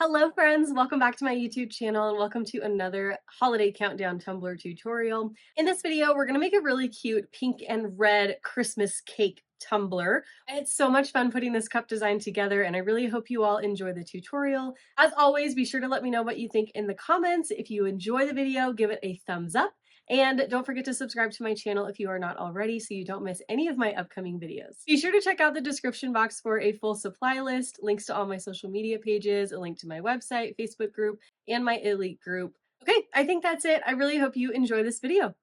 Hello friends, welcome back to my YouTube channel and welcome to another holiday countdown tumbler tutorial. In this video, we're gonna make a really cute pink and red Christmas cake tumbler. I had so much fun putting this cup design together and I really hope you all enjoy the tutorial. As always, be sure to let me know what you think in the comments. If you enjoy the video, give it a thumbs up. And don't forget to subscribe to my channel if you are not already so you don't miss any of my upcoming videos. Be sure to check out the description box for a full supply list, links to all my social media pages, a link to my website, Facebook group, and my elite group. Okay, I think that's it. I really hope you enjoy this video.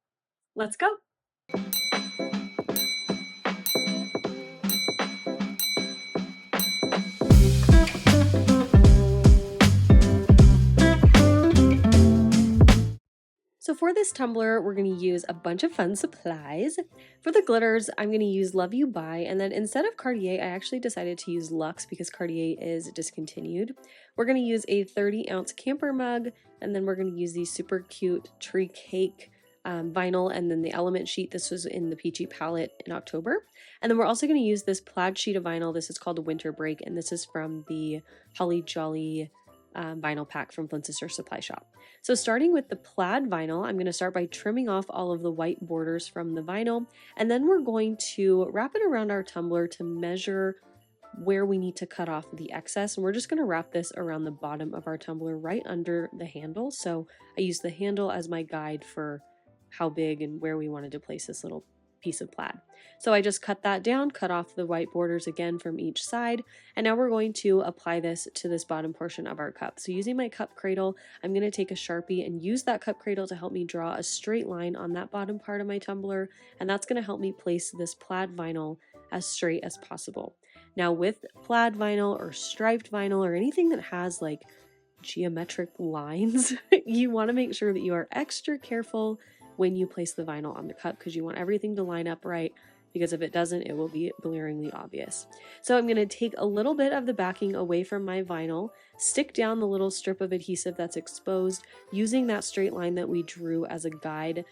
Let's go. So for this tumbler, we're going to use a bunch of fun supplies. For the glitters, I'm going to use Love You Buy, and then instead of Cartier, I actually decided to use Luxe because Cartier is discontinued. We're going to use a 30-ounce camper mug, and then we're going to use the super cute tree cake vinyl, and then the element sheet. This was in the Peachy palette in October. And then we're also going to use this plaid sheet of vinyl. This is called Winterbreak, and this is from the Holly Jolly vinyl pack from Flynn Sister Supply Shop. So starting with the plaid vinyl, I'm going to start by trimming off all of the white borders from the vinyl, and then we're going to wrap it around our tumbler to measure where we need to cut off the excess. And we're just going to wrap this around the bottom of our tumbler right under the handle. So I use the handle as my guide for how big and where we wanted to place this little piece of plaid. So I just cut that down, cut off the white borders again from each side, and now we're going to apply this to this bottom portion of our cup. So using my cup cradle, I'm going to take a Sharpie and use that cup cradle to help me draw a straight line on that bottom part of my tumbler, and that's going to help me place this plaid vinyl as straight as possible. Now with plaid vinyl or striped vinyl or anything that has like geometric lines, you want to make sure that you are extra careful when you place the vinyl on the cup because you want everything to line up right, because if it doesn't, it will be glaringly obvious. So I'm going to take a little bit of the backing away from my vinyl, stick down the little strip of adhesive that's exposed, using that straight line that we drew as a guide,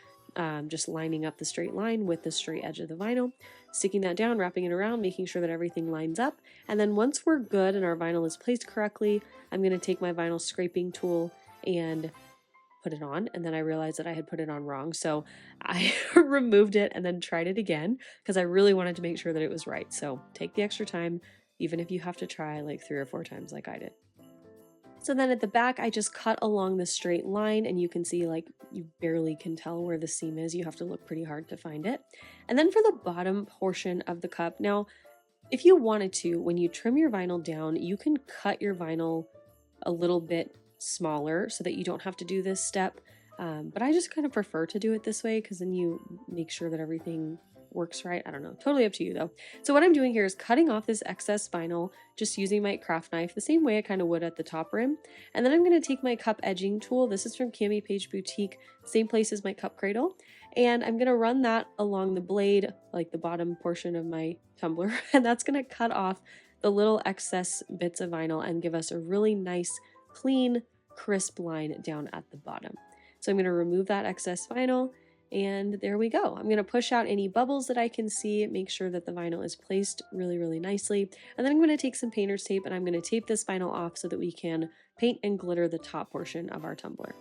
just lining up the straight line with the straight edge of the vinyl, sticking that down, wrapping it around, making sure that everything lines up. And then once we're good and our vinyl is placed correctly, I'm going to take my vinyl scraping tool and put it on, and then I realized that I had put it on wrong, so I removed it and then tried it again because I really wanted to make sure that it was right. So take the extra time, even if you have to try like 3 or 4 times like I did. So then at the back, I just cut along the straight line, and you can see like you barely can tell where the seam is. You have to look pretty hard to find it. And then for the bottom portion of the cup, now if you wanted to, when you trim your vinyl down, you can cut your vinyl a little bit smaller so that you don't have to do this step, but I just kind of prefer to do it this way because then you make sure that everything works right. I don't know, totally up to you though. So what I'm doing here is cutting off this excess vinyl, just using my craft knife the same way I kind of would at the top rim, and then I'm going to take my cup edging tool. This is from CamiPaige Boutique, same place as my cup cradle, and I'm going to run that along the blade, like the bottom portion of my tumbler, and that's going to cut off the little excess bits of vinyl and give us a really nice clean, crisp line down at the bottom. So I'm going to remove that excess vinyl, and there we go. I'm going to push out any bubbles that I can see, make sure that the vinyl is placed really, really nicely, and then I'm going to take some painter's tape and I'm going to tape this vinyl off so that we can paint and glitter the top portion of our tumbler.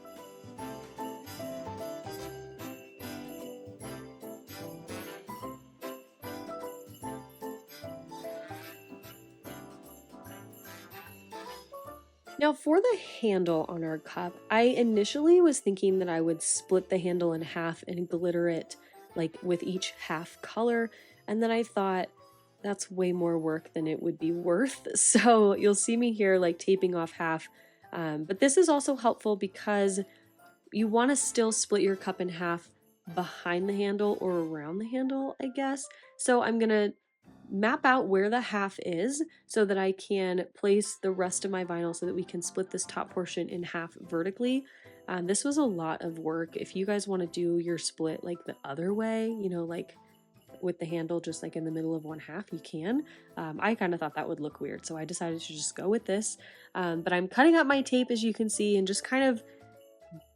Now for the handle on our cup, I initially was thinking that I would split the handle in half and glitter it like with each half color, and then I thought that's way more work than it would be worth. So you'll see me here like taping off half, but this is also helpful because you want to still split your cup in half behind the handle or around the handle, I guess. So I'm gonna map out where the half is so that I can place the rest of my vinyl so that we can split this top portion in half vertically. This was a lot of work. If you guys want to do your split like the other way, you know, like with the handle just like in the middle of one half, you can. I kind of thought that would look weird, so I decided to just go with this. But I'm cutting up my tape, as you can see, and just kind of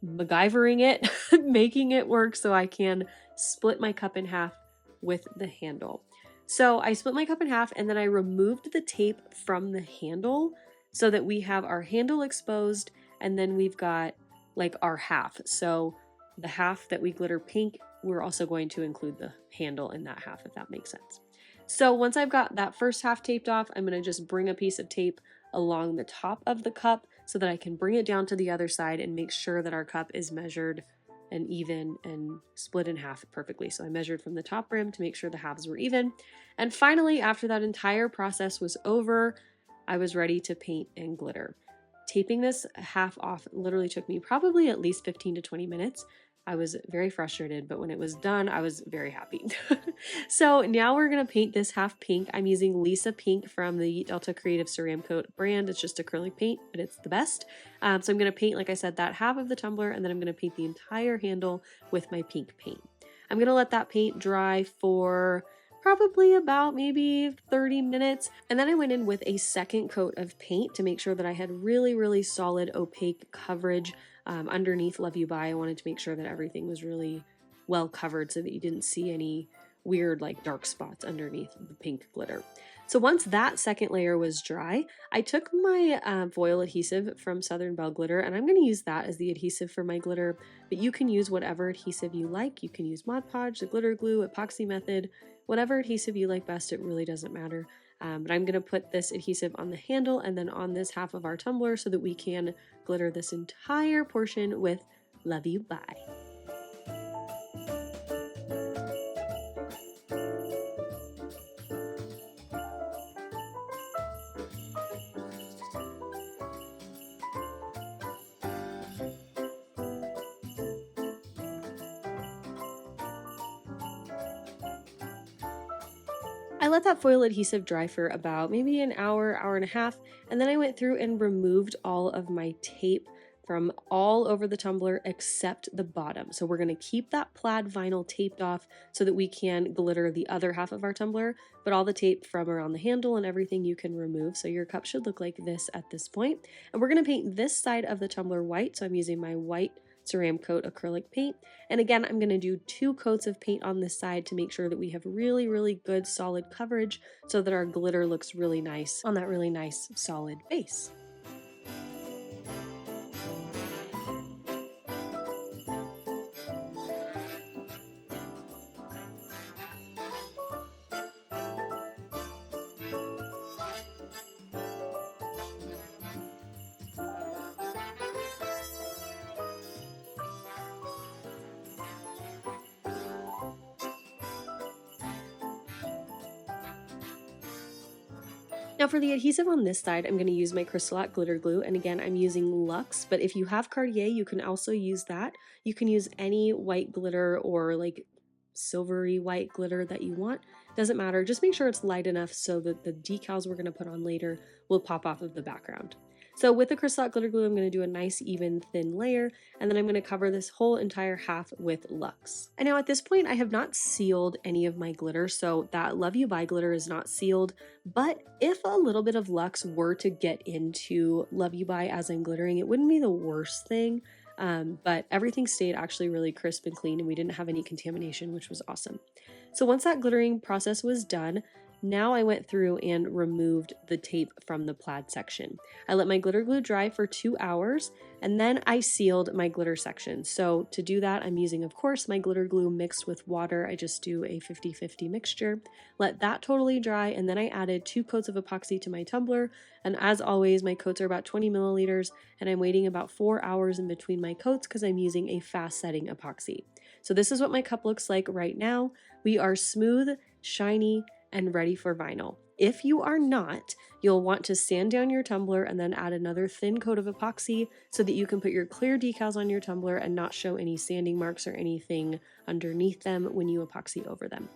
MacGyvering it, making it work so I can split my cup in half with the handle. So I split my cup in half and then I removed the tape from the handle so that we have our handle exposed, and then we've got like our half. So the half that we glitter pink, we're also going to include the handle in that half, if that makes sense. So once I've got that first half taped off, I'm going to just bring a piece of tape along the top of the cup so that I can bring it down to the other side and make sure that our cup is measured and even and split in half perfectly. So I measured from the top rim to make sure the halves were even. And finally, after that entire process was over, I was ready to paint and glitter. Taping this half off literally took me probably at least 15 to 20 minutes. I was very frustrated, but when it was done, I was very happy. So now we're gonna paint this half pink. I'm using Lisa Pink from the Delta Creative Ceram Coat brand. It's just acrylic paint, but it's the best. So I'm gonna paint, like I said, that half of the tumbler, and then I'm gonna paint the entire handle with my pink paint. I'm gonna let that paint dry for probably about maybe 30 minutes. And then I went in with a second coat of paint to make sure that I had really, really solid opaque coverage underneath Love You Bye. I wanted to make sure that everything was really well covered so that you didn't see any weird like dark spots underneath the pink glitter. So once that second layer was dry, I took my foil adhesive from Southern Belle Glitter, and I'm going to use that as the adhesive for my glitter, but you can use whatever adhesive you like. You can use Mod Podge, the glitter glue, epoxy method, whatever adhesive you like best, it really doesn't matter. But I'm going to put this adhesive on the handle and then on this half of our tumbler so that we can glitter this entire portion with Love You Bye. I let that foil adhesive dry for about maybe an hour, hour and a half, and then I went through and removed all of my tape from all over the tumbler except the bottom. So we're going to keep that plaid vinyl taped off so that we can glitter the other half of our tumbler, but all the tape from around the handle and everything you can remove. So your cup should look like this at this point. And we're going to paint this side of the tumbler white. So I'm using my white Ceram Coat acrylic paint. And again, I'm going to do 2 coats of paint on this side to make sure that we have really, really good solid coverage so that our glitter looks really nice on that really nice solid base. Now for the adhesive on this side, I'm going to use my Crystallat glitter glue, and again, I'm using Luxe, but if you have Cartier, you can also use that. You can use any white glitter or like silvery white glitter that you want. Doesn't matter, just make sure it's light enough so that the decals we're going to put on later will pop off of the background. So with the Crystallat glitter glue, I'm going to do a nice even thin layer, and then I'm going to cover this whole entire half with Luxe. And now at this point, I have not sealed any of my glitter, so that Love You Bye glitter is not sealed, but if a little bit of Luxe were to get into Love You Bye as I'm glittering, it wouldn't be the worst thing. But everything stayed actually really crisp and clean, and we didn't have any contamination, which was awesome. So once that glittering process was done, now I went through and removed the tape from the plaid section. I let my glitter glue dry for 2 hours, and then I sealed my glitter section. So to do that, I'm using, of course, my glitter glue mixed with water. I just do a 50-50 mixture. Let that totally dry, and then I added 2 coats of epoxy to my tumbler. And as always, my coats are about 20 milliliters, and I'm waiting about 4 hours in between my coats because I'm using a fast setting epoxy. So this is what my cup looks like right now. We are smooth, shiny, and ready for vinyl. If you are not, you'll want to sand down your tumbler and then add another thin coat of epoxy so that you can put your clear decals on your tumbler and not show any sanding marks or anything underneath them when you epoxy over them.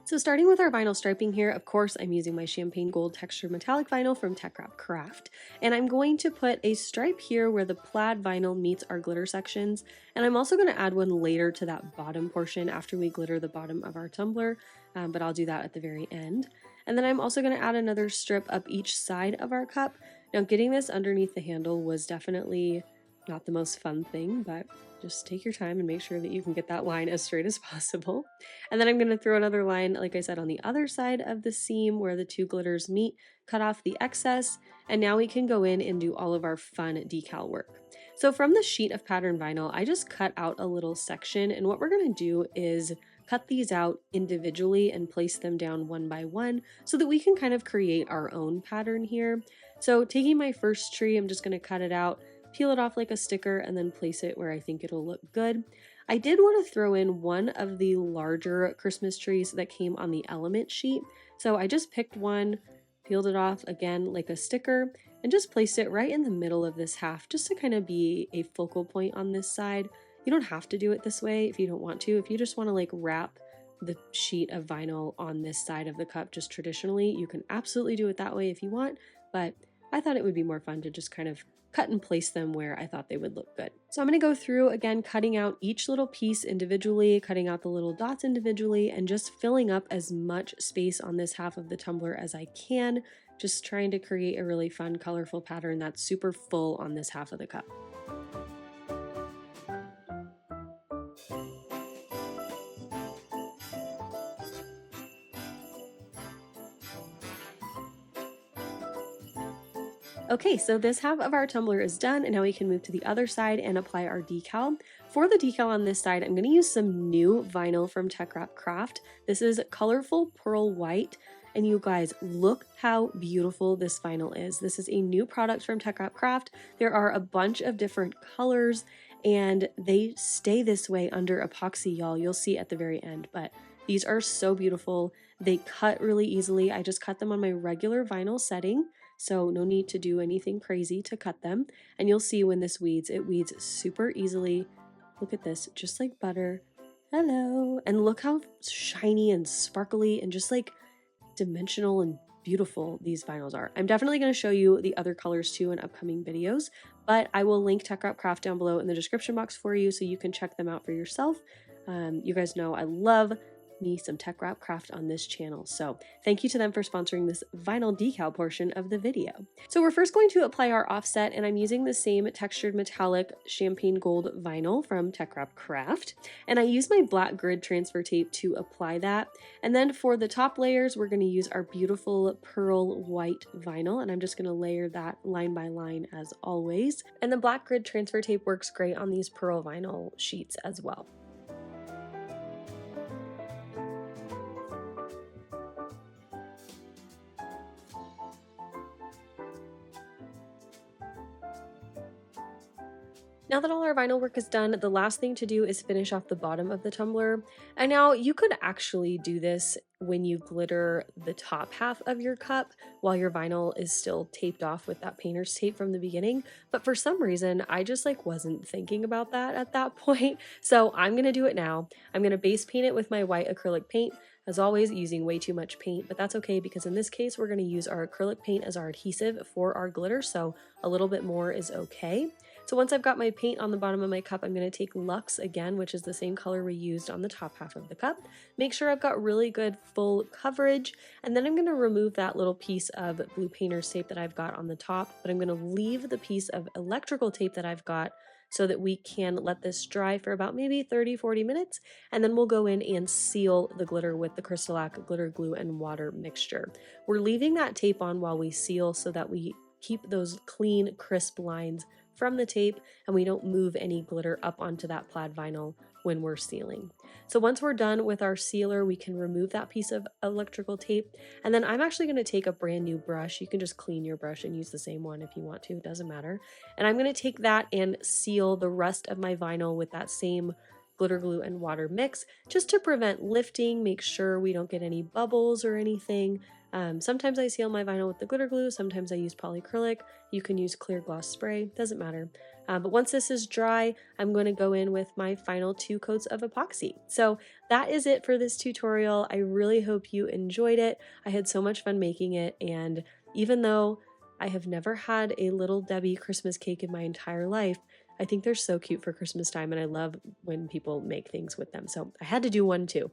So starting with our vinyl striping here, of course, I'm using my champagne gold texture metallic vinyl from Teckwrap Craft, and I'm going to put a stripe here where the plaid vinyl meets our glitter sections, and I'm also going to add one later to that bottom portion after we glitter the bottom of our tumbler, but I'll do that at the very end. And then I'm also going to add another strip up each side of our cup. Now getting this underneath the handle was definitely not the most fun thing, but just take your time and make sure that you can get that line as straight as possible. And then I'm going to throw another line, like I said, on the other side of the seam where the two glitters meet, cut off the excess, and now we can go in and do all of our fun decal work. So from the sheet of pattern vinyl, I just cut out a little section, and what we're going to do is cut these out individually and place them down one by one so that we can kind of create our own pattern here. So taking my first tree, I'm just going to cut it out, peel it off like a sticker, and then place it where I think it'll look good. I did want to throw in one of the larger Christmas trees that came on the element sheet. So I just picked one, peeled it off again like a sticker, and just placed it right in the middle of this half just to kind of be a focal point on this side. You don't have to do it this way if you don't want to. If you just want to like wrap the sheet of vinyl on this side of the cup just traditionally, you can absolutely do it that way if you want, but I thought it would be more fun to just kind of cut and place them where I thought they would look good. So I'm going to go through again, cutting out each little piece individually, cutting out the little dots individually, and just filling up as much space on this half of the tumbler as I can, just trying to create a really fun, colorful pattern that's super full on this half of the cup. Okay, so this half of our tumbler is done, and now we can move to the other side and apply our decal. For the decal on this side, I'm going to use some new vinyl from Teckwrap Craft. This is colorful pearl white, and you guys, look how beautiful this vinyl is. This is a new product from Teckwrap Craft. There are a bunch of different colors, and they stay this way under epoxy, y'all. You'll see at the very end, but these are so beautiful. They cut really easily. I just cut them on my regular vinyl setting, so no need to do anything crazy to cut them. And you'll see when this weeds, it weeds super easily. Look at this, just like butter. Hello. And look how shiny and sparkly and just like dimensional and beautiful these vinyls are. I'm definitely going to show you the other colors too in upcoming videos, but I will link Teckwrap Craft down below in the description box for you so you can check them out for yourself. You guys know I love me some Teckwrap Craft on this channel, so thank you to them for sponsoring this vinyl decal portion of the video. So we're first going to apply our offset, and I'm using the same textured metallic champagne gold vinyl from Teckwrap Craft, and I use my black grid transfer tape to apply that. And then for the top layers, we're going to use our beautiful pearl white vinyl, and I'm just going to layer that line by line as always. And the black grid transfer tape works great on these pearl vinyl sheets as well. Now that all our vinyl work is done, the last thing to do is finish off the bottom of the tumbler. And now you could actually do this when you glitter the top half of your cup while your vinyl is still taped off with that painter's tape from the beginning. But for some reason, I just like wasn't thinking about that at that point. So I'm gonna do it now. I'm gonna base paint it with my white acrylic paint. As always, using way too much paint, but that's okay because in this case, we're gonna use our acrylic paint as our adhesive for our glitter. So a little bit more is okay. So once I've got my paint on the bottom of my cup, I'm going to take Luxe again, which is the same color we used on the top half of the cup. Make sure I've got really good full coverage, and then I'm going to remove that little piece of blue painter's tape that I've got on the top, but I'm going to leave the piece of electrical tape that I've got so that we can let this dry for about maybe 30-40 minutes, and then we'll go in and seal the glitter with the Crystalac glitter glue and water mixture. We're leaving that tape on while we seal so that we keep those clean, crisp lines from the tape and we don't move any glitter up onto that plaid vinyl when we're sealing. So once we're done with our sealer, we can remove that piece of electrical tape, and then I'm actually going to take a brand new brush. You can just clean your brush and use the same one if you want to, it doesn't matter. And I'm going to take that and seal the rest of my vinyl with that same glitter glue and water mix just to prevent lifting, make sure we don't get any bubbles or anything. Sometimes I seal my vinyl with the glitter glue, sometimes I use polyacrylic. You can use clear gloss spray, doesn't matter. But once this is dry, I'm going to go in with my final 2 coats of epoxy. So that is it for this tutorial. I really hope you enjoyed it. I had so much fun making it, and even though I have never had a Little Debbie Christmas cake in my entire life, I think they're so cute for Christmas time, and I love when people make things with them. So I had to do one too.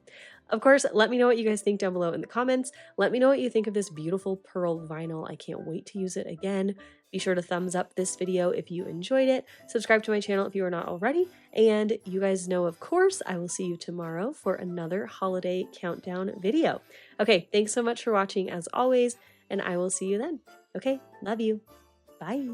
Of course, let me know what you guys think down below in the comments. Let me know what you think of this beautiful pearl vinyl. I can't wait to use it again. Be sure to thumbs up this video if you enjoyed it. Subscribe to my channel if you are not already. And you guys know, of course, I will see you tomorrow for another holiday countdown video. Okay, thanks so much for watching as always, and I will see you then. Okay, love you. Bye.